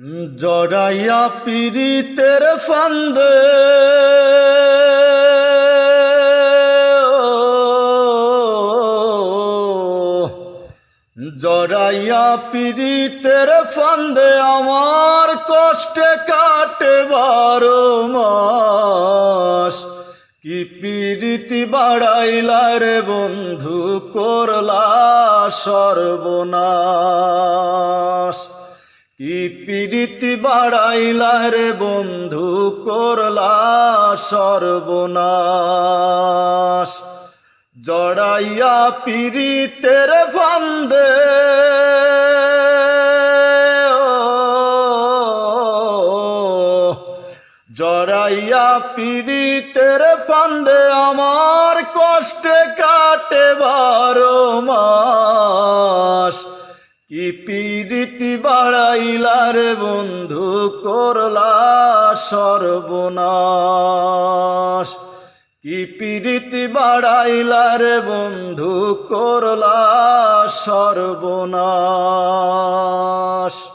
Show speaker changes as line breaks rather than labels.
জড়াইয়া পীড়িতের ফান্দে জড়াইয়া পীড়িতের ফান্দে আমার কষ্টে কাটে 12 মাস। কি পীড়িতি বাড়াইলা রে বন্ধু, করলা সর্বনাশ। কি পীড়িতি বাড়াইলা রে বন্ধু, করলা সর্বনাশ। জড়াইয়া পীড়িতের ফান্দে জড়াইয়া পীড়িতের ফান্দে আমার কষ্টে কাটে 12 মাস। কি পীড়িতি বাড়াইলা রে বন্ধু, করলা সর্বনাশ। কি পীড়িতি বাড়াইলা রে বন্ধু, করলা সর্বনাশ।